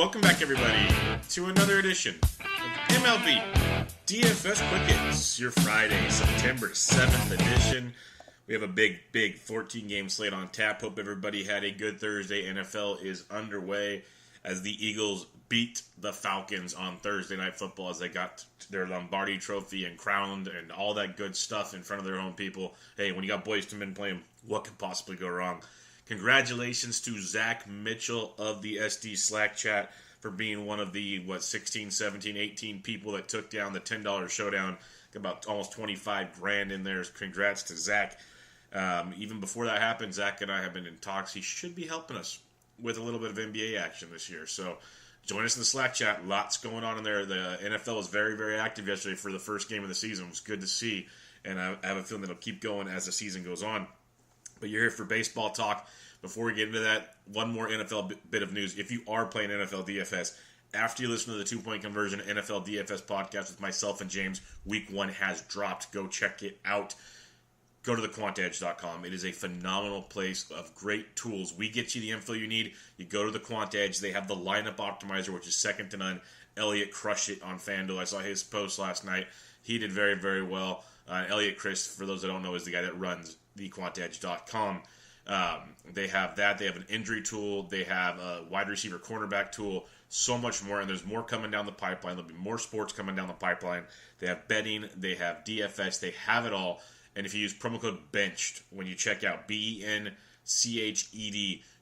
welcome back everybody to another edition of MLB DFS Quick Hits, your Friday, September 7th edition. We have a big 14-game slate on tap. Hope everybody had a good Thursday. NFL is underway as the Eagles beat the Falcons on Thursday Night Football as they got their Lombardi Trophy and crowned and all that good stuff in front of their own people. Hey, when you got Boys to Men playing, what could possibly go wrong? Congratulations to Zach Mitchell of the SD Slack chat for being one of the, 16, 17, 18 people that took down the $10 showdown. Got about almost 25 grand in there. Congrats to Zach. Even before that happened, Zach and I have been in talks. He should be helping us with a little bit of NBA action this year. So join us in the Slack chat. Lots going on in there. The NFL was very, very active yesterday for the first game of the season. It was good to see. And I have a feeling it'll keep going as the season goes on. But you're here for baseball talk. Before we get into that, one more NFL bit of news. If you are playing NFL DFS, after you listen to the 2-Point Conversion NFL DFS podcast with myself and James, week 1 has dropped. Go check it out. Go to thequantedge.com. It is a phenomenal place of great tools. We get you the info you need. You go to the Quant Edge. They have the lineup optimizer, which is second to none. Elliot crushed it on FanDuel. I saw his post last night. He did very, very well. Elliot Chris, for those that don't know, is the guy that runs thequantedge.com. They have that. They have an injury tool. They have a wide receiver cornerback tool. So much more. And there's more coming down the pipeline. There'll be more sports coming down the pipeline. They have betting. They have DFS. They have it all. And if you use promo code BENCHED when you check out, BENCHED,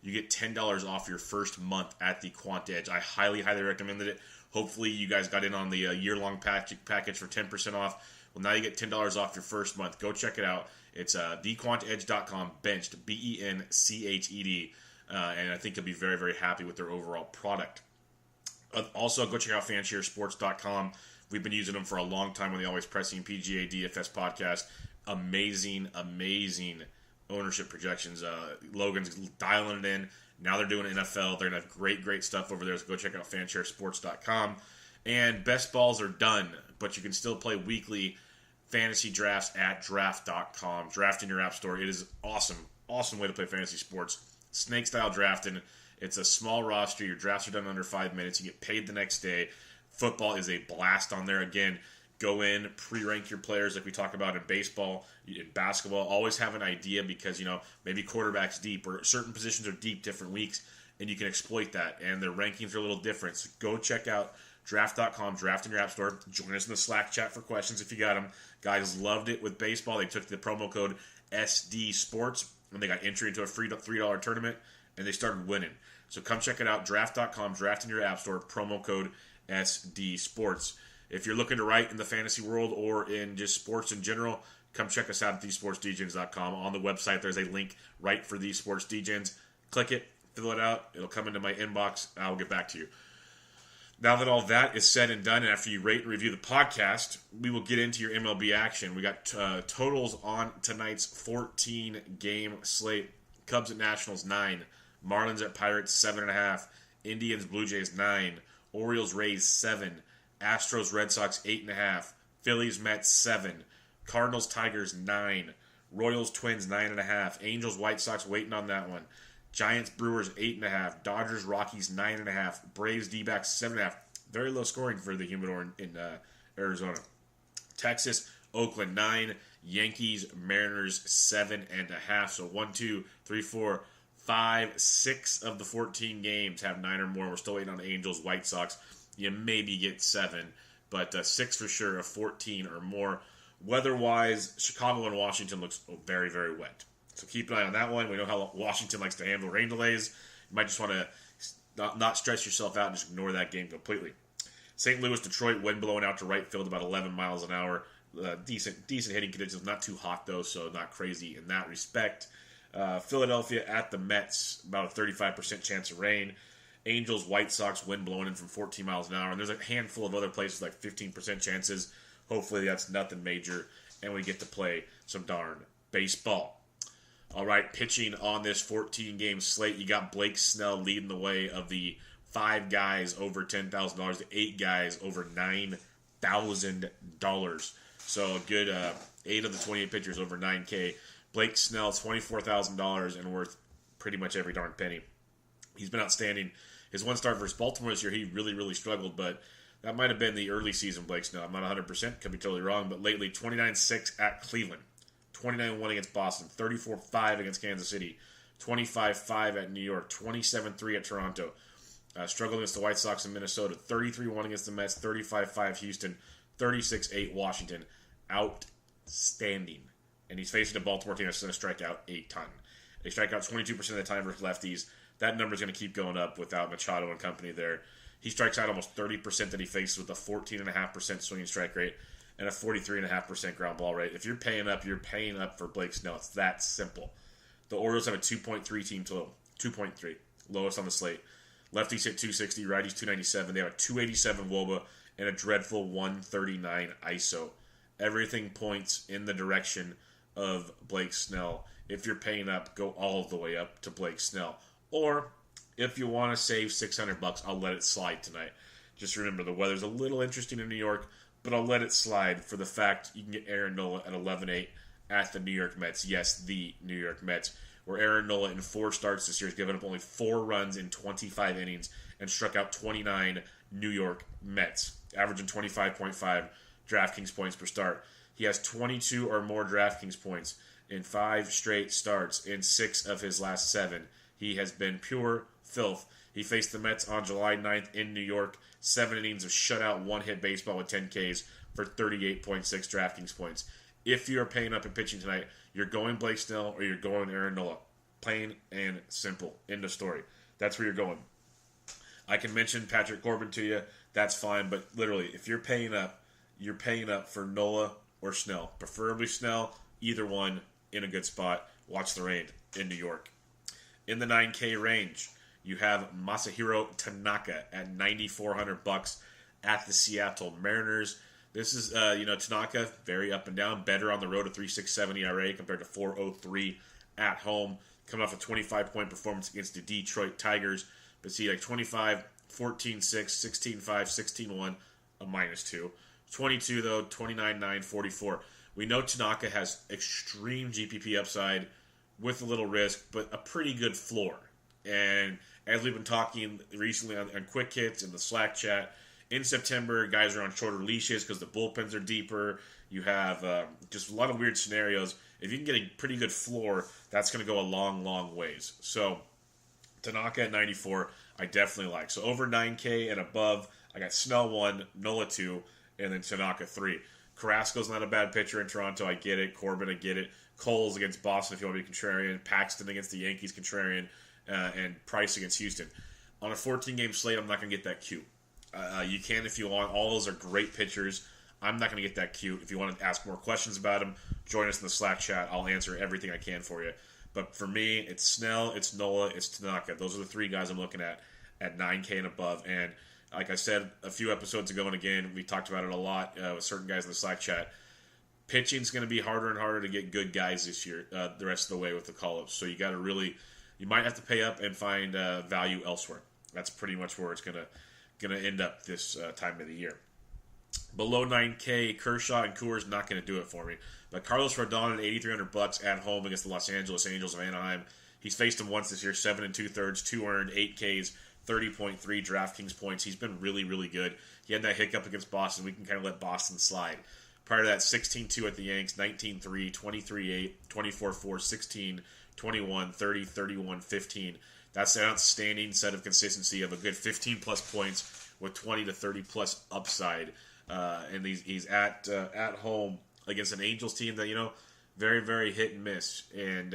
you get $10 off your first month at the Quant Edge. I highly, highly recommended it. Hopefully you guys got in on the year-long package for 10% off. Well, now you get $10 off your first month. Go check it out. It's thequantedge.com, benched, BENCHED. And I think you'll be very, very happy with their overall product. Also, go check out fansharesports.com. We've been using them for a long time on the Always Pressing PGA DFS podcast. Amazing ownership projections. Logan's dialing it in. Now they're doing NFL. They're going to have great stuff over there. So go check out fansharesports.com. And best balls are done, but you can still play weekly fantasy drafts at draft.com. Draft in your app store. It is awesome way to play fantasy sports. Snake style drafting. It's a small roster. Your drafts are done under 5 minutes. You get paid the next day. Football is a blast on there. Again, go in, pre-rank your players like we talk about in baseball, in basketball. Always have an idea because, maybe quarterback's deep or certain positions are deep different weeks, and you can exploit that. And their rankings are a little different. So go check out draft.com, draft in your app store. Join us in the Slack chat for questions if you got them. Guys loved it with baseball. They took the promo code SDSPORTS, and they got entry into a free $3 tournament, and they started winning. So come check it out, draft.com, draft in your app store, promo code SDSPORTS. If you're looking to write in the fantasy world or in just sports in general, come check us out at thesportsdgens.com. On the website, there's a link right for These Sports Degens. Click it, fill it out. It'll come into my inbox. I'll get back to you. Now that all that is said and done, and after you rate and review the podcast, we will get into your MLB action. We got totals on tonight's 14-game slate. Cubs at Nationals, 9. Marlins at Pirates, 7.5. Indians, Blue Jays, 9. Orioles, Rays, 7. Astros, Red Sox, 8.5. Phillies, Mets, 7. Cardinals, Tigers, 9. Royals, Twins, 9.5. Angels, White Sox, waiting on that one. Giants, Brewers, 8.5. Dodgers, Rockies, 9.5. Braves, D-backs, 7.5. Very low scoring for the Humidor in Arizona. Texas, Oakland, 9. Yankees, Mariners, 7.5. So 1, 2, 3, 4, 5, 6 of the 14 games have 9 or more. We're still waiting on Angels, White Sox. You maybe get 7, but 6 for sure of 14 or more. Weather-wise, Chicago and Washington looks very, very wet. So keep an eye on that one. We know how Washington likes to handle rain delays. You might just want to not stress yourself out and just ignore that game completely. St. Louis, Detroit, wind blowing out to right field about 11 miles an hour. Decent hitting conditions. Not too hot, though, so not crazy in that respect. Philadelphia at the Mets, about a 35% chance of rain. Angels, White Sox, wind blowing in from 14 miles an hour. And there's a handful of other places like 15% chances. Hopefully that's nothing major, and we get to play some darn baseball. All right, pitching on this 14-game slate, you got Blake Snell leading the way of the 5 guys over $10,000, the 8 guys over $9,000. So a good 8 of the 28 pitchers over $9K. Blake Snell, $24,000 and worth pretty much every darn penny. He's been outstanding. His one start versus Baltimore this year, he really, really struggled, but that might have been the early season Blake Snell. I'm not 100%, could be totally wrong, but lately 29-6 at Cleveland, 29-1 against Boston, 34-5 against Kansas City, 25-5 at New York, 27-3 at Toronto. Struggled against the White Sox in Minnesota, 33-1 against the Mets, 35-5 Houston, 36-8 Washington. Outstanding. And he's facing a Baltimore team that's going to strike out a ton. They strike out 22% of the time versus lefties. That number is going to keep going up without Machado and company there. He strikes out almost 30% that he faces with a 14.5% swinging strike rate and a 43.5% ground ball rate. If you're paying up, you're paying up for Blake Snell. It's that simple. The Orioles have a 2.3 team total. 2.3. Lowest on the slate. Lefties hit 260, righties 297. They have a 287 WOBA and a dreadful 139 ISO. Everything points in the direction of Blake Snell. If you're paying up, go all the way up to Blake Snell. Or if you want to save $600, I'll let it slide tonight. Just remember, the weather's a little interesting in New York, but I'll let it slide for the fact you can get Aaron Nola at 11-8 at the New York Mets. Yes, the New York Mets, where Aaron Nola in 4 starts this year has given up only 4 runs in 25 innings and struck out 29 New York Mets, averaging 25.5 DraftKings points per start. He has 22 or more DraftKings points in 5 straight starts in 6 of his last 7. He has been pure filth. He faced the Mets on July 9th in New York. 7 innings of shutout, 1-hit baseball with 10 Ks for 38.6 DraftKings points. If you're paying up and pitching tonight, you're going Blake Snell or you're going Aaron Nola. Plain and simple. End of story. That's where you're going. I can mention Patrick Corbin to you. That's fine. But literally, if you're paying up for Nola or Snell. Preferably Snell. Either one in a good spot. Watch the rain in New York. In the 9K range, you have Masahiro Tanaka at $9,400 at the Seattle Mariners. This is, Tanaka, very up and down. Better on the road, a 3.67 ERA compared to 4.03 at home. Coming off a 25-point performance against the Detroit Tigers. But see, like 25, 14-6, 16-5, 16-1, a -2. 22, though, 29-9, 44. We know Tanaka has extreme GPP upside with a little risk, but a pretty good floor. And as we've been talking recently on Quick Hits in the Slack chat, in September, guys are on shorter leashes because the bullpens are deeper. You have just a lot of weird scenarios. If you can get a pretty good floor, that's going to go a long, long ways. So, Tanaka at 94, I definitely like. So, over 9K and above, I got Snell 1, Nola 2, and then Tanaka 3. Carrasco's not a bad pitcher in Toronto. I get it. Corbin, I get it. Coles against Boston if you want to be contrarian. Paxton against the Yankees, contrarian. And Price against Houston. On a 14-game slate, I'm not going to get that cute. You can if you want. All those are great pitchers. I'm not going to get that cute. If you want to ask more questions about them, join us in the Slack chat. I'll answer everything I can for you. But for me, it's Snell, it's Nola, it's Tanaka. Those are the 3 guys I'm looking at 9K and above. And like I said a few episodes ago, and again, we talked about it a lot with certain guys in the Slack chat, pitching's going to be harder and harder to get good guys this year, the rest of the way with the call-ups. So you got to really, you might have to pay up and find value elsewhere. That's pretty much where it's going to end up this time of the year. Below 9K, Kershaw and Coors not going to do it for me. But Carlos Rodon at $8,300 at home against the Los Angeles Angels of Anaheim. He's faced him once this year, 7 2/3, 2 earned, 8 Ks, 30.3 DraftKings points. He's been really, really good. He had that hiccup against Boston. We can kind of let Boston slide. Prior to that, 16-2 at the Yanks, 19-3, 23-8, 24-4, 16, 21, 30, 31, 15. That's an outstanding set of consistency of a good 15-plus points with 20 to 30-plus upside. And he's at home against an Angels team that, very, very hit and miss. And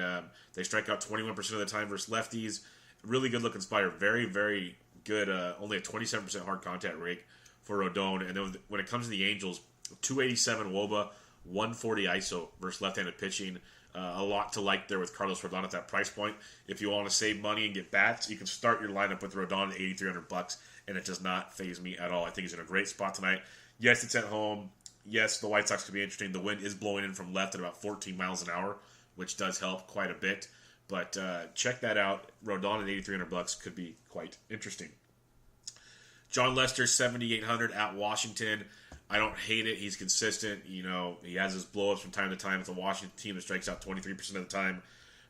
they strike out 21% of the time versus lefties. Really good-looking spider. Very, very good. Only a 27% hard contact rate for Rodon. And then when it comes to the Angels, 287 WOBA, 140 ISO versus left-handed pitching. A lot to like there with Carlos Rodon at that price point. If you want to save money and get bats, you can start your lineup with Rodon at $8,300, and it does not faze me at all. I think he's in a great spot tonight. Yes, it's at home. Yes, the White Sox could be interesting. The wind is blowing in from left at about 14 miles an hour, which does help quite a bit. But check that out. Rodon at $8,300 could be quite interesting. John Lester, $7,800 at Washington. I don't hate it. He's consistent. He has his blow-ups from time to time. It's a Washington team that strikes out 23% of the time.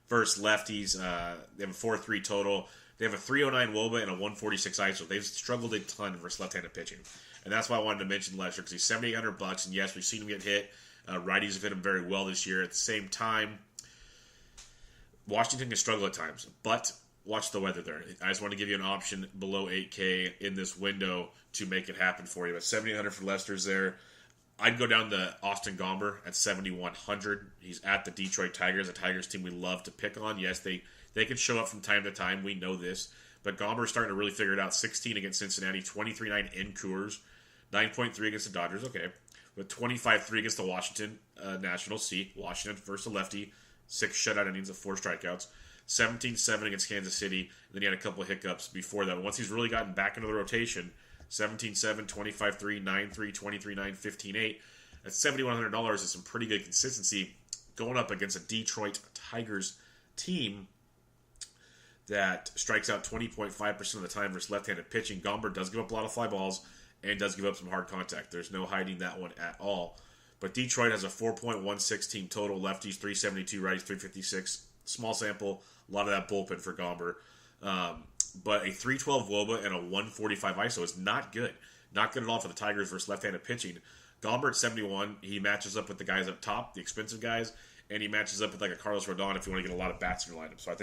Versus lefties, they have a 4-3 total. They have a 309 WOBA and a 146 ISO. They've struggled a ton versus left-handed pitching. And that's why I wanted to mention Lester, because he's $7,800, and yes, we've seen him get hit. Righties have hit him very well this year. At the same time, Washington can struggle at times, but watch the weather there. I just want to give you an option below 8K in this window to make it happen for you. But 7,800 for Lester's there. I'd go down to Austin Gomber at 7,100. He's at the Detroit Tigers, a Tigers team we love to pick on. Yes, they can show up from time to time. We know this. But Gomber's starting to really figure it out. 16 against Cincinnati, 23-9 in Coors, 9.3 against the Dodgers. Okay. With 25-3 against the Washington Nationals. See, Washington versus a lefty. 6 shutout innings of 4 strikeouts. 17-7 against Kansas City. And then he had a couple of hiccups before that. But once he's really gotten back into the rotation, 17-7, 25-3, 9-3, 23-9, 15-8. At $7,100 is some pretty good consistency going up against a Detroit Tigers team that strikes out 20.5% of the time versus left-handed pitching. Gomber does give up a lot of fly balls and does give up some hard contact. There's no hiding that one at all. But Detroit has a 4.16 team total. Lefties 372, righties 356. Small sample. A lot of that bullpen for Gomber. But a 312 WOBA and a 145 ISO is not good. Not good at all for the Tigers versus left-handed pitching. Gomber at 71, he matches up with the guys up top, the expensive guys, and he matches up with like a Carlos Rodon if you want to get a lot of bats in your lineup. So I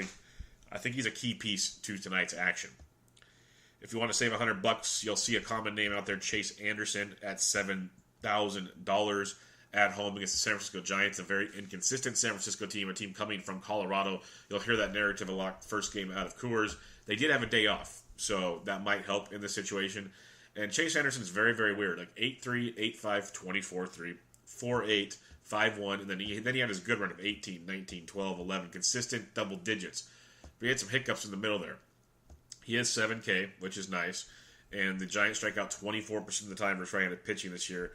think he's a key piece to tonight's action. If you want to save $100, you'll see a common name out there, Chase Anderson at $7,000 at home against the San Francisco Giants, a very inconsistent San Francisco team, a team coming from Colorado. You'll hear that narrative a lot first game out of Coors. They did have a day off, so that might help in this situation. And Chase Anderson is very, very weird. Like 8-3, 8-5, 24-3, 4-8, 5-1, and then he had his good run of 18, 19, 12, 11, consistent double digits. But he had some hiccups in the middle there. He has 7K, which is nice, and the Giants strike out 24% of the time versus right-handed pitching this year.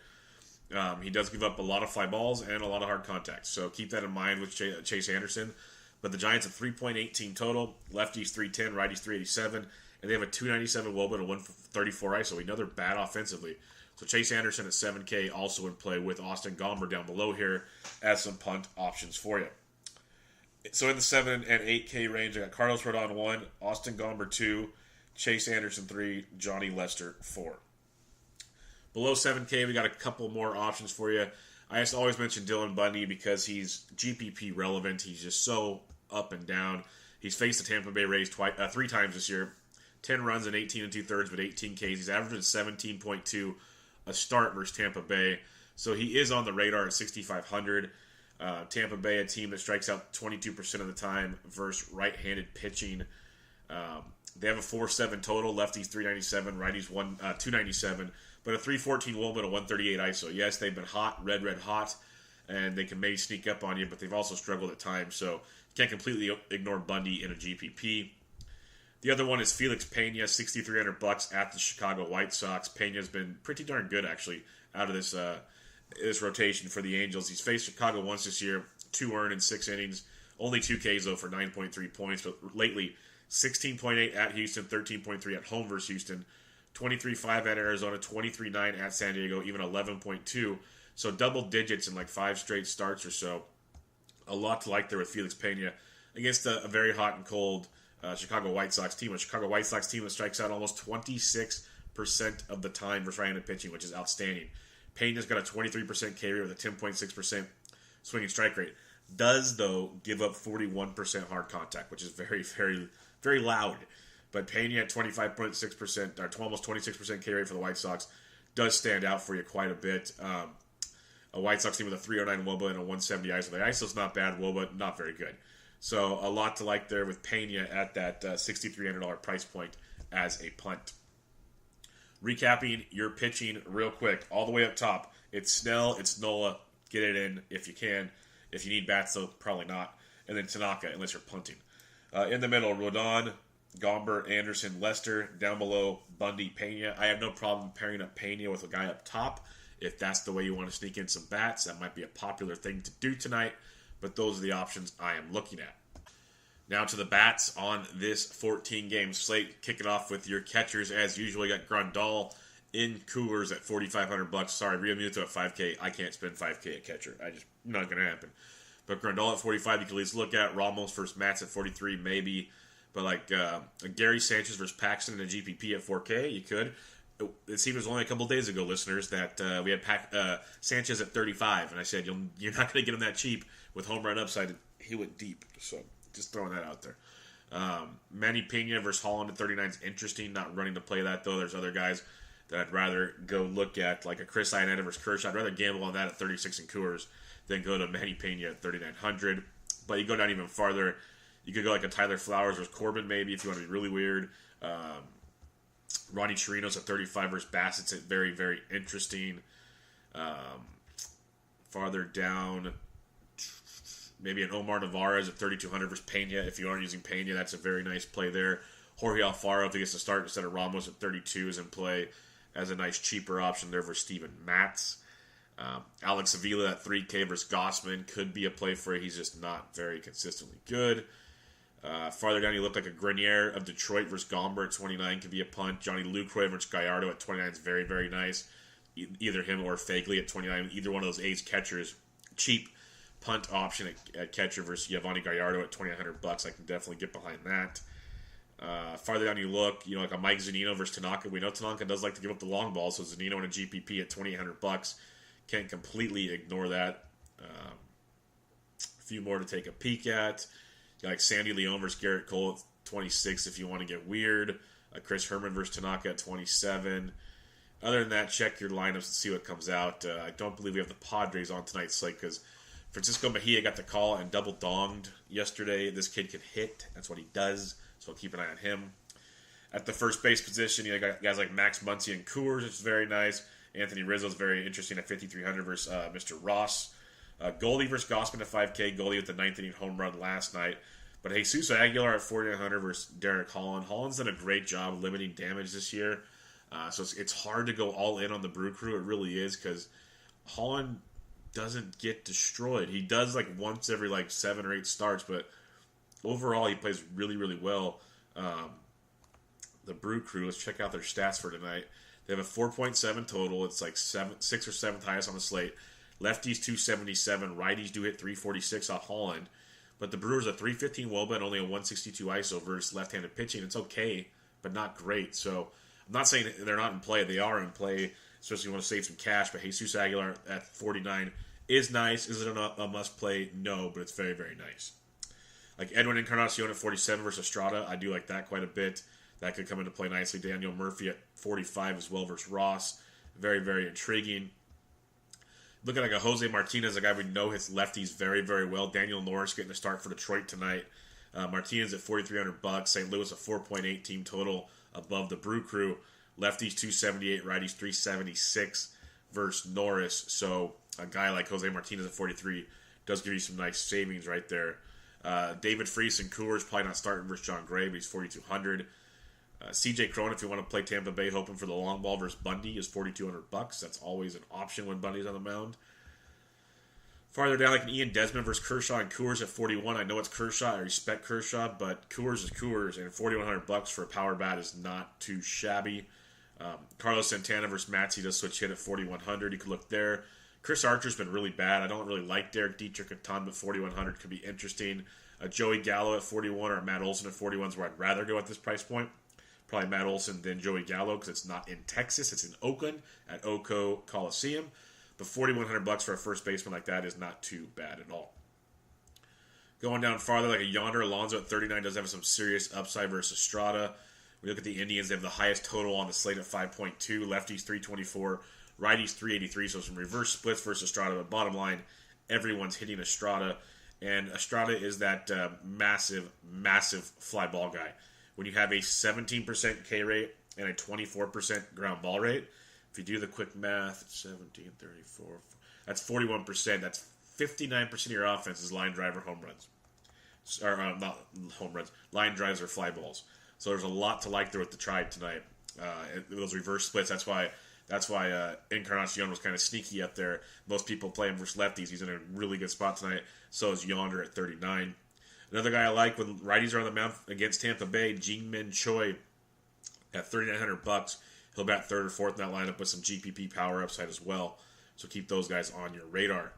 He does give up a lot of fly balls and a lot of hard contact, so keep that in mind with Chase Anderson. But the Giants have 3.18 total, lefties 310, righties 387, and they have a 297 WOBA and a 134 ISO. We know they're bad offensively. So Chase Anderson at 7K also in play with Austin Gomber down below here as some punt options for you. So in the 7 and 8K range, I got Carlos Rodon 1, Austin Gomber 2, Chase Anderson 3, Johnny Lester 4. Below 7K, we got a couple more options for you. I just always mention Dylan Bundy because he's GPP relevant. He's just so up and down. He's faced the Tampa Bay Rays 3 times this year. 10 runs and 18 2/3 with 18 Ks. He's averaging 17.2 a start versus Tampa Bay. So he is on the radar at 6,500. Tampa Bay, a team that strikes out 22% of the time versus right-handed pitching. They have a 4.7 total. Lefties 397, righties 297, but a 314 WOBA and a 138 ISO. Yes, they've been hot, red hot, and they can maybe sneak up on you, but they've also struggled at times. So you can't completely ignore Bundy in a GPP. The other one is Felix Pena, $6,300 at the Chicago White Sox. Pena's been pretty darn good, actually, out of this rotation for the Angels. He's faced Chicago once this year, 2 earned in 6 innings. Only 2 Ks, though, for 9.3 points. But lately, 16.8 at Houston, 13.3 at home versus Houston, 23.5 at Arizona, 23.9 at San Diego, even 11.2. So double digits in like 5 straight starts or so. A lot to like there with Felix Pena against a very hot and cold Chicago White Sox team. A Chicago White Sox team that strikes out almost 26% of the time versus right-handed pitching, which is outstanding. Pena's got a 23% K rate with a 10.6% swinging strike rate. Does, though, give up 41% hard contact, which is very, very, very loud. But Pena at 25.6%, or almost 26% K rate for the White Sox, does stand out for you quite a bit. A White Sox team with a 309 WOBA and a 170 ISO. The ISO's not bad, WOBA not very good. So a lot to like there with Pena at that $6,300 price point as a punt. Recapping your pitching real quick, all the way up top. It's Snell, it's Nola. Get it in if you can. If you need bats, though, probably not. And then Tanaka, unless you're punting. In the middle, Rodon, Gomber, Anderson, Lester. Down below, Bundy, Pena. I have no problem pairing up Pena with a guy up top. If that's the way you want to sneak in some bats, that might be a popular thing to do tonight. But those are the options I am looking at. Now to the bats on this 14-game slate. Kick it off with your catchers as usual. You got Grandal in Coors at $4,500. Sorry, Realmuto at $5K. I can't spend $5K at catcher. Not going to happen. But Grandal at $45, you can at least look at. Ramos versus Mats at $43, maybe. But like Gary Sanchez versus Paxton in a GPP at 4K, you could. It seemed it was only a couple days ago, listeners, that we had Sanchez at 35, and I said you're not going to get him that cheap with home run upside. He went deep, so just throwing that out there. Manny Pena versus Holland at 39 is interesting. Not running to play that though. There's other guys that I'd rather go look at, like a Chris Iannetta versus Kershaw. I'd rather gamble on that at 36 in Coors than go to Manny Pena at 3,900. But you go down even farther. You could go like a Tyler Flowers versus Corbin maybe if you want to be really weird. Ronnie Chirinos at 35 versus Bassett's at very, very interesting. Farther down, maybe an Omar Narvaez at 3,200 versus Pena. If you aren't using Pena, that's a very nice play there. Jorge Alfaro, if he gets to start instead of Ramos at 32, is in play as a nice cheaper option there for Steven Matz. Alex Avila at 3K versus Gossman could be a play for it. He's just not very consistently good. Farther down, you look like a Grenier of Detroit versus Gomber at 29 could be a punt. Johnny Lucroy versus Gallardo at 29 is very, very nice. Either him or Fagley at 29. Either one of those A's catchers. Cheap punt option at catcher versus Giovanni Gallardo at $2,900. I can definitely get behind that. Farther down you look, like a Mike Zunino versus Tanaka. We know Tanaka does like to give up the long ball, so Zunino in a GPP at $2,800. Can't completely ignore that. A few more to take a peek at. Like Sandy Leon versus Garrett Cole at 26 if you want to get weird. Chris Herman versus Tanaka at 27. Other than that, check your lineups and see what comes out. I don't believe we have the Padres on tonight's slate because Francisco Mejia got the call and double donged yesterday. This kid can hit. That's what he does. So keep an eye on him. At the first base position, you got guys like Max Muncy and Coors, which is very nice. Anthony Rizzo's very interesting at 5,300 versus Mr. Ross. Goldie versus Gossman at 5K. Goldie with the 9th inning home run last night. But Jesus Aguilar at 4,900 versus Derek Holland. Holland's done a great job limiting damage this year. So it's hard to go all in on the Brew Crew. It really is because Holland doesn't get destroyed. He does like once every 7 or 8 starts, but overall he plays really, really well. The Brew Crew, let's check out their stats for tonight. They have a 4.7 total. It's like 6th or 7th highest on the slate. Lefties 277. Righties do hit 346 off Holland. But the Brewers a 315 WOBA and only a 162 ISO versus left-handed pitching. It's okay, but not great. So I'm not saying they're not in play. They are in play, especially if you want to save some cash. But Jesus Aguilar at 49 is nice. Is it a must-play? No, but it's very, very nice. Like Edwin Encarnacion at 47 versus Estrada. I do like that quite a bit. That could come into play nicely. Daniel Murphy at 45 as well versus Ross. Very, very intriguing. Looking like a Jose Martinez, a guy we know hits lefties very, very well. Daniel Norris getting a start for Detroit tonight. Martinez at $4,300. St. Louis a 4.8 team total above the Brew Crew. Lefties 278, righties 376 versus Norris. So a guy like Jose Martinez at 43 does give you some nice savings right there. David Freese and Coors probably not starting versus John Gray, but he's 4,200. CJ Cron, if you want to play Tampa Bay hoping for the long ball versus Bundy, is $4,200. That's always an option when Bundy's on the mound. Farther down, like an Ian Desmond versus Kershaw and Coors at 41. I know it's Kershaw. I respect Kershaw, but Coors is Coors, and $4,100 for a power bat is not too shabby. Carlos Santana versus Matzy does switch hit at 4,100. You could look there. Chris Archer's been really bad. I don't really like Derek Dietrich a ton, but 4,100 could be interesting. Joey Gallo at 41 or Matt Olson at 41 is where I'd rather go at this price point. Probably Matt Olson then Joey Gallo because it's not in Texas. It's in Oakland at Oco Coliseum. But $4,100 for a first baseman like that is not too bad at all. Going down farther, like a Yonder Alonso at 39 does have some serious upside versus Estrada. We look at the Indians. They have the highest total on the slate at 5.2. Lefties 324. Righties 383. So some reverse splits versus Estrada. But bottom line, everyone's hitting Estrada. And Estrada is that massive, massive fly ball guy. When you have a 17% K rate and a 24% ground ball rate, if you do the quick math, 17, 34, that's 41%. That's 59% of your offense is line drive or home runs. Or not home runs, line drives or fly balls. So there's a lot to like there with the Tribe tonight. Those reverse splits, that's why Encarnacion was kind of sneaky up there. Most people play him versus lefties. He's in a really good spot tonight. So is Yonder at 39. Another guy I like when righties are on the mound against Tampa Bay, Ji-Min Choi at $3,900. He'll bat third or fourth in that lineup with some GPP power upside as well. So keep those guys on your radar.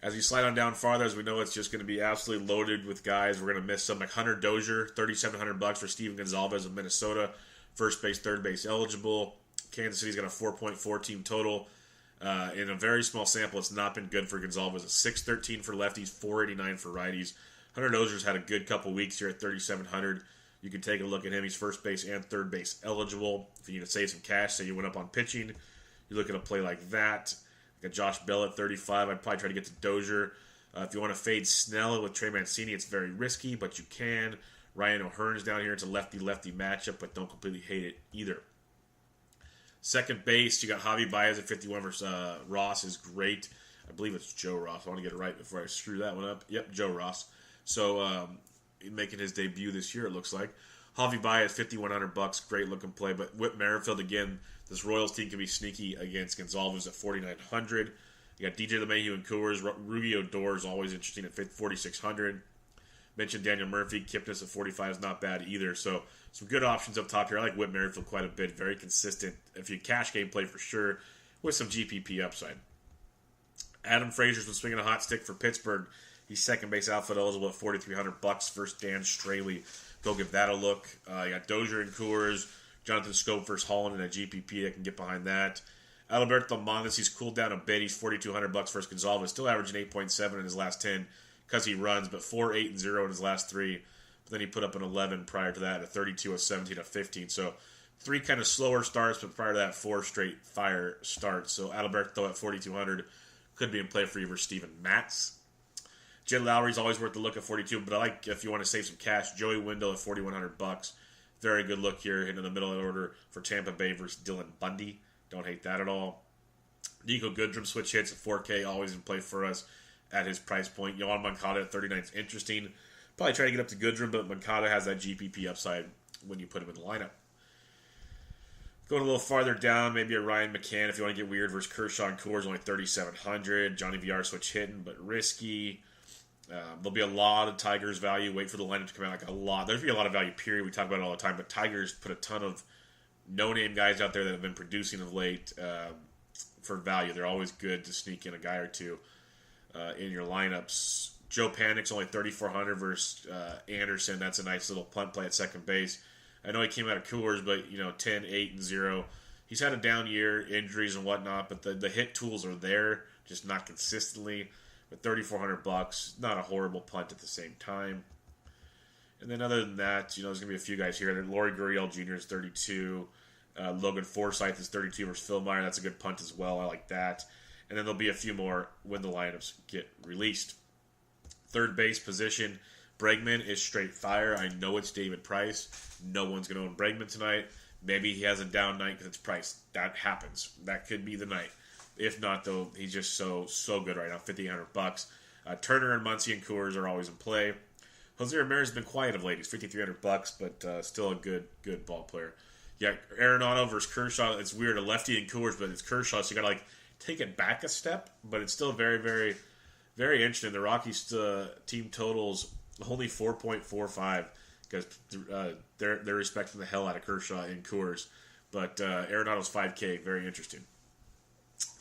As we slide on down farther, as we know, it's just going to be absolutely loaded with guys. We're going to miss some like Hunter Dozier, $3,700 for Steven Gonzalez of Minnesota, first base, third base eligible. Kansas City's got a 4.4 team total. In a very small sample, it's not been good for Gonzalez. It's 613 for lefties, 489 for righties. Hunter Dozier's had a good couple weeks here at 3,700. You can take a look at him. He's first base and third base eligible. If you need to save some cash, say you went up on pitching, you're looking at a play like that. Got Josh Bell at 35. I'd probably try to get to Dozier. If you want to fade Snell with Trey Mancini, it's very risky, but you can. Ryan O'Hearn's down here. It's a lefty-lefty matchup, but don't completely hate it either. Second base, you got Javi Baez at 51 versus Ross is great. I believe it's Joe Ross. I want to get it right before I screw that one up. Yep, Joe Ross. So making his debut this year, it looks like. Javi Baez, $5,100, great looking play. But Whit Merrifield again. This Royals team can be sneaky against Gonzalez at 4,900. You got DJ LeMahieu and Coors. Rudy Odor is always interesting at 4,600. Mentioned Daniel Murphy. Kipnis at 45 is not bad either. So some good options up top here. I like Whit Merrifield quite a bit. Very consistent. If you cash game play for sure with some GPP upside. Adam Frazier's been swinging a hot stick for Pittsburgh. He's second base outfield eligible at $4,300 versus Dan Straley. Go give that a look. You got Dozier and Coors. Jonathan Scope versus Holland in a GPP. I can get behind that. Alberto Montes, he's cooled down a bit. He's $4,200 versus Gonzalez. Still averaging 8.7 in his last 10 because he runs, but 4, 8, and 0 in his last 3. But then he put up an 11 prior to that, a 32, a 17, a 15. So 3 kind of slower starts, but prior to that, 4 straight fire starts. So Alberto at 4,200 could be in play for you versus Steven Matz. Jed Lowry's always worth the look at 42, but I like, if you want to save some cash, Joey Wendell at $4,100. Very good look here, hitting in the middle of the order for Tampa Bay versus Dylan Bundy. Don't hate that at all. Nico Goodrum switch hits at 4K, always in play for us at his price point. Yohan Moncada at 39 is interesting. Probably try to get up to Goodrum, but Moncada has that GPP upside when you put him in the lineup. Going a little farther down, maybe a Ryan McCann if you want to get weird versus Kershaw and Coors, only 3,700. Johnny VR switch hitting, but risky. There'll be a lot of Tigers value. Wait for the lineup to come out like a lot. There's going to be a lot of value, period. We talk about it all the time. But Tigers put a ton of no-name guys out there that have been producing of late for value. They're always good to sneak in a guy or two in your lineups. Joe Panik's only 3,400 versus Anderson. That's a nice little punt play at second base. I know he came out of Coors, but 10, 8, and 0. He's had a down year, injuries and whatnot, but the hit tools are there, just not consistently. But $3,400, not a horrible punt at the same time. And then other than that, there's going to be a few guys here. Laurie Gurriel Jr. is 32. Logan Forsythe is 32 versus Phil Meyer. That's a good punt as well. I like that. And then there'll be a few more when the lineups get released. Third base position, Bregman is straight fire. I know it's David Price. No one's going to own Bregman tonight. Maybe he has a down night because it's Price. That happens. That could be the night. If not, though, he's just so good right now, $5,800. Turner and Muncy and Coors are always in play. Jose Ramirez has been quiet of late. He's $5,300, but still a good ball player. Yeah, Arenado versus Kershaw. It's weird, a lefty and Coors, but it's Kershaw, so you got to take it back a step. But it's still very, very, very interesting. The Rockies team totals only 4.45 because they're respecting the hell out of Kershaw and Coors. But Arenado's 5K, very interesting.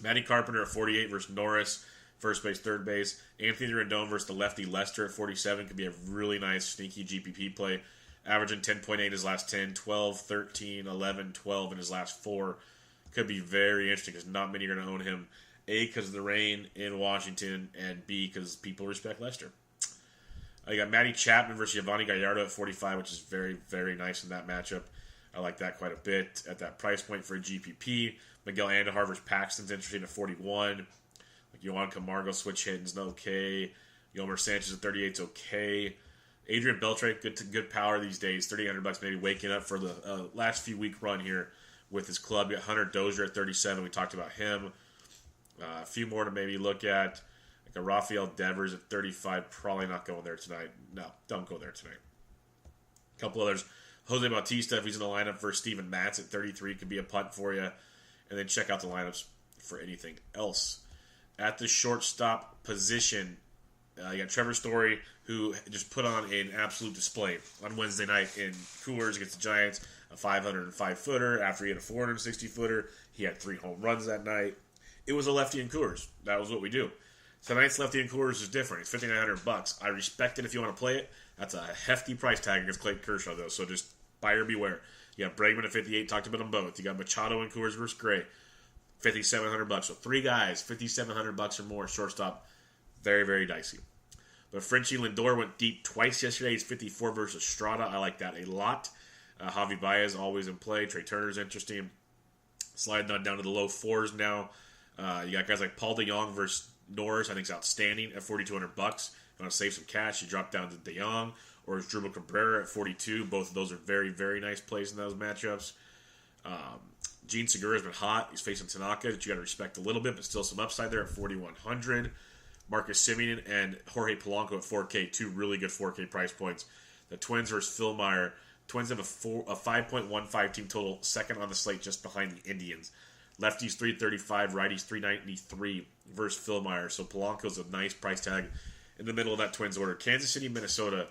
Matty Carpenter at 48 versus Norris, first base, third base. Anthony Rendon versus the lefty Lester at 47 could be a really nice, sneaky GPP play. Averaging 10.8 in his last 10, 12, 13, 11, 12 in his last 4. Could be very interesting because not many are going to own him. A, because of the rain in Washington, and B, because people respect Lester. You got Matty Chapman versus Giovanni Gallardo at 45, which is very, very nice in that matchup. I like that quite a bit at that price point for a GPP. Miguel Andujar versus Paxton's interesting at 41. Yohan Camargo switch hitting's okay. Yomer Sanchez at 38 is okay. Adrian Beltre, good power these days. $3,800 maybe waking up for the last few week run here with his club. You got Hunter Dozier at 37. We talked about him. A few more to maybe look at. Like a Rafael Devers at 35. Probably not going there tonight. No, don't go there tonight. A couple others. Jose Bautista, if he's in the lineup for Steven Matz at 33, could be a punt for you. And then check out the lineups for anything else. At the shortstop position, you got Trevor Story, who just put on an absolute display on Wednesday night in Coors against the Giants, a 505-footer. After he had a 460-footer, he had 3 home runs that night. It was a lefty in Coors. That was what we do. Tonight's lefty in Coors is different. It's $5,900. I respect it if you want to play it. That's a hefty price tag against Clayton Kershaw, though, so just buyer beware. You got Bregman at 58, talked about them both. You got Machado and Coors versus Gray, $5,700. So three guys, $5,700 or more, shortstop, very, very dicey. But Frenchie Lindor went deep twice yesterday. He's 54 versus Strada. I like that a lot. Javi Baez always in play. Trey Turner's interesting. Sliding on down to the low fours now. You got guys like Paul DeJong versus Norris. I think is outstanding at $4,200. You want to save some cash, you drop down to DeJong or Drupal Cabrera at 42. Both of those are very, very nice plays in those matchups. Gene Segura's been hot. He's facing Tanaka, that you got to respect a little bit, but still some upside there at 4,100. Marcus Semien and Jorge Polanco at 4K, two really good 4K price points. The Twins versus Phil Meyer. Twins have a 5.15 team total, second on the slate just behind the Indians. Lefties 335, righties 393 versus Phil Meyer. So Polanco's a nice price tag in the middle of that Twins order. Kansas City, Minnesota.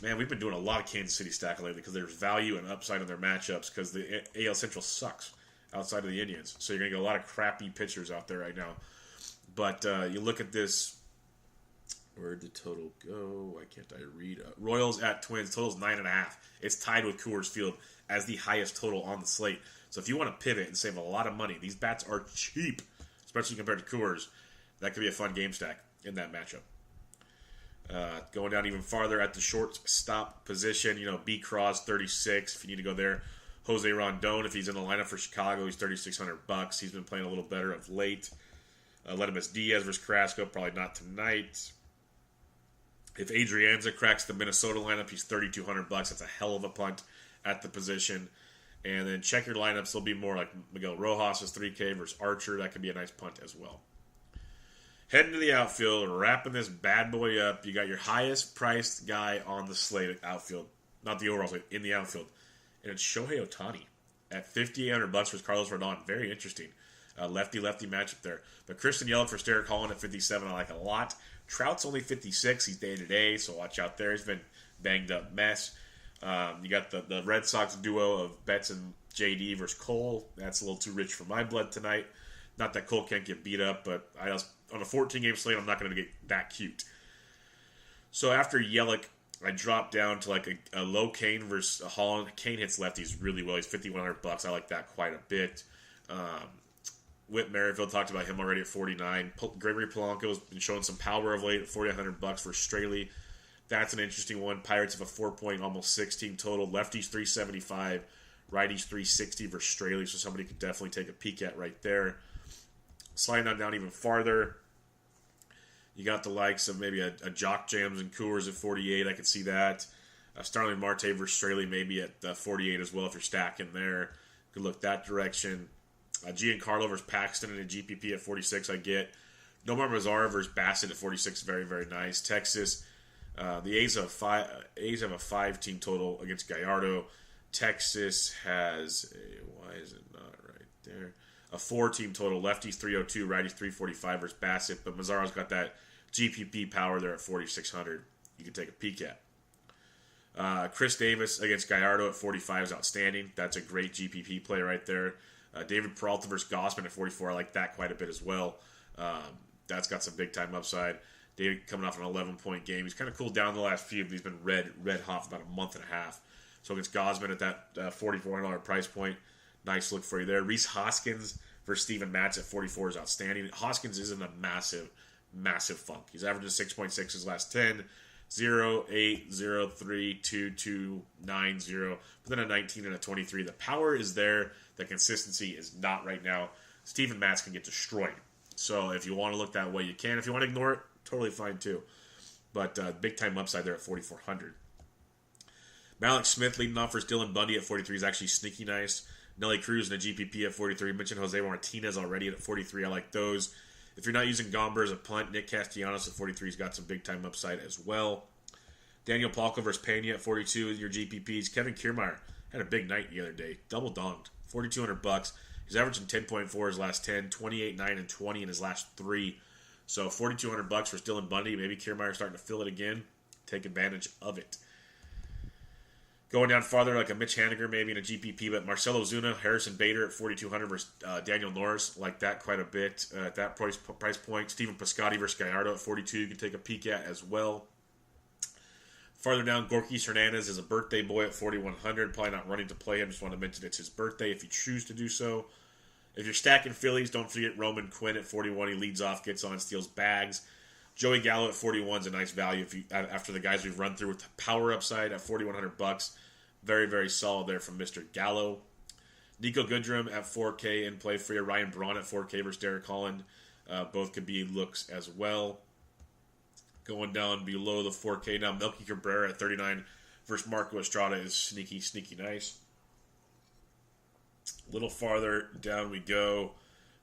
Man, we've been doing a lot of Kansas City stacking lately because there's value and upside in their matchups because the AL Central sucks outside of the Indians. So you're going to get a lot of crappy pitchers out there right now. But you look at this. Where'd the total go? Why can't I read? Royals at Twins. Total's 9.5. It's tied with Coors Field as the highest total on the slate. So if you want to pivot and save a lot of money, these bats are cheap, especially compared to Coors. That could be a fun game stack in that matchup. Going down even farther at the shortstop position, B. Cross, 36, if you need to go there. Jose Rondon, if he's in the lineup for Chicago, he's $3,600. He's been playing a little better of late. Letimus Diaz versus Carrasco, probably not tonight. If Adrianza cracks the Minnesota lineup, he's $3,200. That's a hell of a punt at the position. And then check your lineups. They'll be more like Miguel Rojas is 3K versus Archer. That could be a nice punt as well. Heading to the outfield, wrapping this bad boy up. You got your highest priced guy on the slate at outfield. Not the overall slate, in the outfield. And it's Shohei Ohtani at $5,800 versus Carlos Rodon. Very interesting. Lefty-lefty matchup there. But Christian Yelich for Derek Holland at 57, I like a lot. Trout's only 56. He's day-to-day, so watch out there. He's been banged-up mess. You got the Red Sox duo of Betts and JD versus Cole. That's a little too rich for my blood tonight. Not that Cole can't get beat up, but on a 14-game slate, I'm not going to get that cute. So after Yelich, I dropped down to like a low Kane versus Holland. Kane hits lefties really well. He's $5,100. I like that quite a bit. Whit Merrifield, talked about him already at 49. Gregory Polanco's been showing some power of late at $4,100 for Straley. That's an interesting one. Pirates have a 4-point, almost 16 total. Lefties 375, righties 360 versus Straley, so somebody could definitely take a peek at right there. Sliding on down even farther, you got the likes of maybe a Jock Jams and Coors at 48. I could see that. Starling Marte versus Straley maybe at 48 as well if you're stacking there. Could look that direction. Giancarlo versus Paxton in a GPP at 46 I get. Nomar Mazara versus Bassett at 46, very, very nice. Texas, the A's have a 5-team total against Gallardo. Texas has why is it not right there? A 4-team total. Lefties 302, righties 345 versus Bassett. But Mazzara's got that GPP power there at 4,600. You can take a peek at. Chris Davis against Gallardo at 45 is outstanding. That's a great GPP play right there. David Peralta versus Gossman at 44. I like that quite a bit as well. That's got some big-time upside. David coming off an 11-point game. He's kind of cooled down the last few, but he's been red hot for about a month and a half. So against Gossman at that $4,400 price point, nice look for you there. Rhys Hoskins versus Steven Matz at 44 is outstanding. Hoskins is in a massive, massive funk. He's averaging 6.6 his last 10. 0, 8, 0, 3, 2, 2, 9, 0. But then a 19 and a 23. The power is there. The consistency is not right now. Steven Matz can get destroyed. So if you want to look that way, you can. If you want to ignore it, totally fine too. But big-time upside there at 4,400. Malik Smith leading off versus Dylan Bundy at 43 is actually sneaky nice. Nelly Cruz in a GPP at 43. I mentioned Jose Martinez already at 43. I like those. If you're not using Gomber as a punt, Nick Castellanos at 43 has got some big-time upside as well. Daniel Palka versus Pena at 42 in your GPPs. Kevin Kiermaier had a big night the other day. Double-donged. $4,200. He's averaging 10.4 his last 10, 28, 9, and 20 in his last 3. So $4,200 for Dylan Bundy. Maybe Kiermaier starting to fill it again. Take advantage of it. Going down farther, like a Mitch Haniger maybe in a GPP, but Marcell Ozuna, Harrison Bader at 4,200 versus Daniel Norris, like that quite a bit at that price point. Stephen Piscotty versus Gallardo at 42, you can take a peek at as well. Farther down, Gorky Hernandez is a birthday boy at 4,100. Probably not running to play him. Just want to mention it's his birthday if you choose to do so. If you're stacking Phillies, don't forget Roman Quinn at 41. He leads off, gets on, steals bags. Joey Gallo at 41 is a nice value after the guys we've run through with the power upside at $4,100. Very, very solid there from Mr. Gallo. Nico Goodrum at 4K in play for you. Ryan Braun at 4K versus Derek Holland. Both could be looks as well. Going down below the 4K now, Melky Cabrera at 39 versus Marco Estrada is sneaky, sneaky nice. A little farther down we go.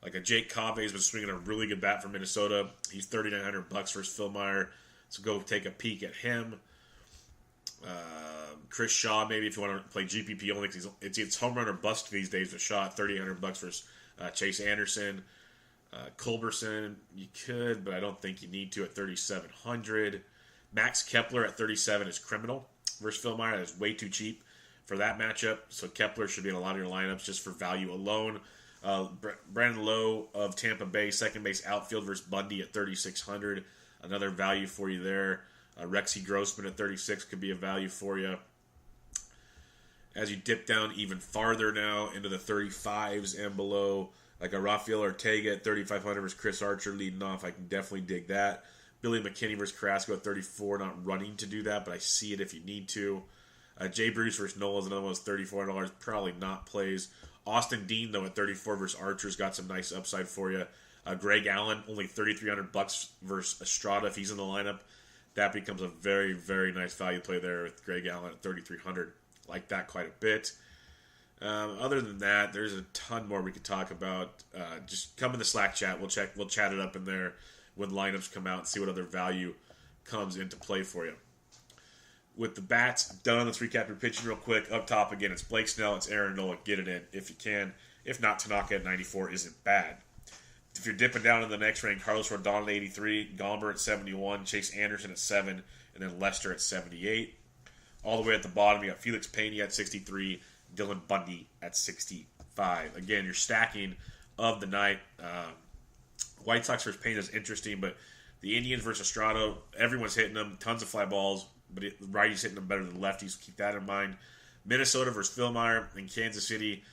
Like a Jake Cave has been swinging a really good bat for Minnesota. He's $3,900 versus Phil Meyer. So go take a peek at him. Chris Shaw, maybe if you want to play GPP only, because it's home run or bust these days with Shaw at $3,800 versus Chase Anderson. Culberson, you could, but I don't think you need to at $3,700. Max Kepler at 37 is criminal versus Phil Meyer. That's way too cheap for that matchup. So Kepler should be in a lot of your lineups just for value alone. Brandon Lowe of Tampa Bay, second base outfield versus Bundy at $3,600. Another value for you there. Rexy Grossman at 36 could be a value for you. As you dip down even farther now into the 35s and below, like a Rafael Ortega at 3,500 versus Chris Archer leading off, I can definitely dig that. Billy McKinney versus Carrasco at 34, not running to do that, but I see it if you need to. Jay Bruce versus Nola is another one that's $3,400, probably not plays. Austin Dean, though, at 34 versus Archer's got some nice upside for you. Greg Allen, only $3,300 versus Estrada if he's in the lineup. That becomes a very, very nice value play there with Greg Allen at $3,300. Like that quite a bit. Other than that, there's a ton more we could talk about. Just come in the Slack chat. We'll chat it up in there when lineups come out and see what other value comes into play for you. With the bats done, let's recap your pitching real quick. Up top again, it's Blake Snell, it's Aaron Nola. Get it in if you can. If not, Tanaka at 94 isn't bad. If you're dipping down in the next rank, Carlos Rodon at 83, Gomber at 71, Chase Anderson at 7, and then Lester at 78. All the way at the bottom, you got Felix Pena at 63, Dylan Bundy at 65. Again, your stacking of the night. White Sox versus Pena is interesting, but the Indians versus Estrada, everyone's hitting them. Tons of fly balls, but righties hitting them better than lefties. Keep that in mind. Minnesota versus Phil Meyer and Kansas City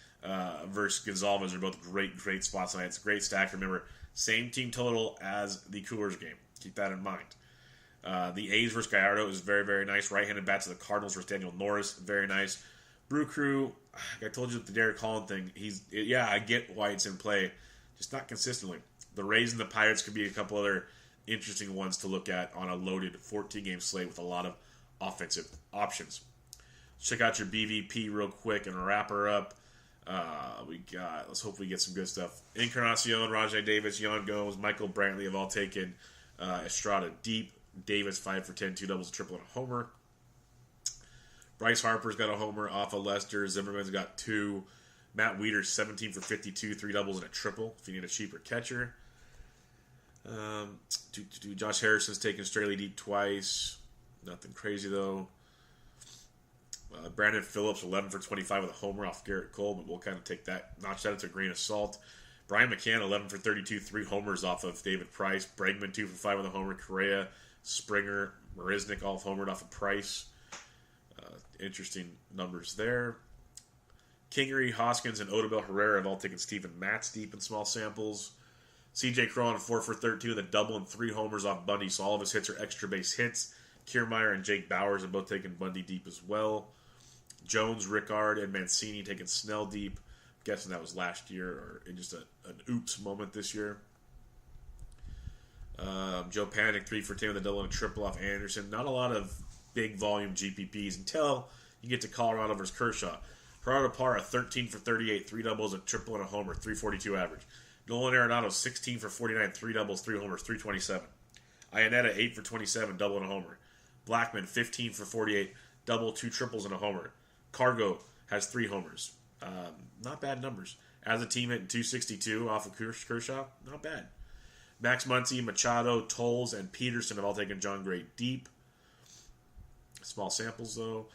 versus Gonzalez are both great spots tonight. It's a great stack. Remember, same team total as the Coolers game. Keep that in mind. The A's versus Gallardo is very, very nice. Right-handed bat to the Cardinals versus Daniel Norris. Very nice. Brew Crew, I told you with the Derek Holland thing. I get why it's in play. Just not consistently. The Rays and the Pirates could be a couple other interesting ones to look at on a loaded 14-game slate with a lot of offensive options. Check out your BVP real quick and wrap her up. Let's hope we get some good stuff. Encarnacion, Rajai Davis, Yan Gomes, Michael Brantley have all taken Estrada deep. Davis 5 for 10, 2 doubles, a triple, and a homer. Bryce Harper's got a homer off of Lester. Zimmerman's got 2. Matt Wieters 17 for 52, 3 doubles, and a triple if you need a cheaper catcher. Josh Harrison's taken Straley deep twice. Nothing crazy, though. Brandon Phillips, 11 for 25 with a homer off Garrett Cole, but we'll kind of notch that into a grain of salt. Brian McCann, 11 for 32, 3 homers off of David Price. Bregman, 2 for 5 with a homer. Correa, Springer, Marisnik all homered off of Price. Interesting numbers there. Kingery, Hoskins, and Odubel Herrera have all taken Steven Matz deep in small samples. CJ Cron, 4 for 13 with a double and 3 homers off Bundy, so all of his hits are extra base hits. Kiermaier and Jake Bowers have both taken Bundy deep as well. Jones, Rickard, and Mancini taking Snell deep. I'm guessing that was last year or in just an oops moment this year. Joe Panik, 3 for 10 with a double and a triple off Anderson. Not a lot of big volume GPPs until you get to Colorado versus Kershaw. Gerardo Parra, 13 for 38, 3 doubles, a triple, and a homer, 342 average. Nolan Arenado, 16 for 49, 3 doubles, 3 homers, 327. Iannetta, 8 for 27, double and a homer. Blackman, 15 for 48, double, 2 triples, and a homer. Cargo has 3 homers. Not bad numbers. As a team at 262 off of Kershaw, not bad. Max Muncy, Machado, Tolles, and Peterson have all taken John Gray deep. Small samples, though.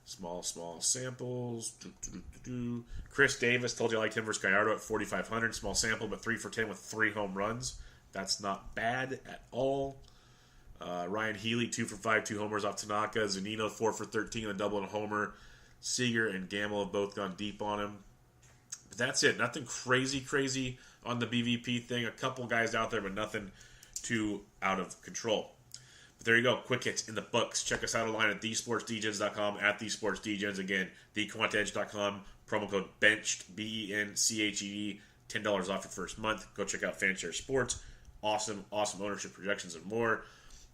Small samples. Chris Davis, told you I liked him versus Gallardo at 4,500. Small sample, but 3 for 10 with 3 home runs. That's not bad at all. Ryan Healy, 2 for 5, 2 homers off Tanaka. Zunino, 4 for 13, a double and a homer. Seager and Gamble have both gone deep on him. But that's it. Nothing crazy on the BVP thing. A couple guys out there, but nothing too out of control. But there you go. Quick hits in the books. Check us out online at thesportsdgens.com, at thesportsdgens. Again, thequantedge.com. Promo code BENCHED, BENCHED, $10 off your first month. Go check out Fanshare Sports. Awesome ownership projections and more.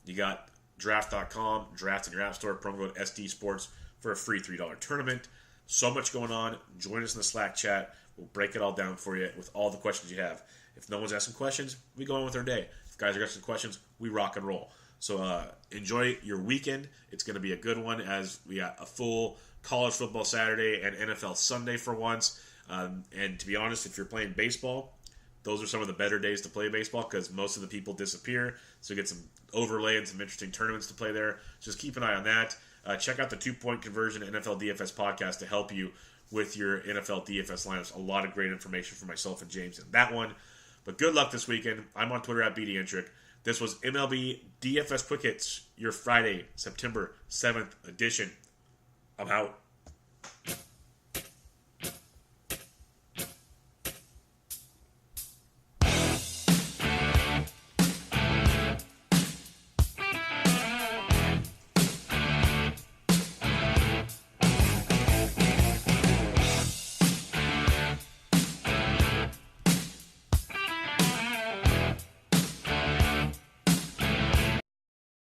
You got draft.com, draft in your app store, promo code SDSPORTS for a free $3 tournament. So much going on. Join us in the Slack chat. We'll break it all down for you with all the questions you have. If no one's asking questions, we go on with our day. If guys are asking questions, we rock and roll. So enjoy your weekend. It's going to be a good one as we got a full college football Saturday and NFL Sunday for once. And to be honest, if you're playing baseball, those are some of the better days to play baseball because most of the people disappear. So you get some overlay and some interesting tournaments to play there. Just keep an eye on that. Check out the 2-Point Conversion NFL DFS podcast to help you with your NFL DFS lineups. A lot of great information for myself and James in that one. But good luck this weekend. I'm on Twitter at BDentric. This was MLB DFS Quick Hits, your Friday, September 7th edition. I'm out.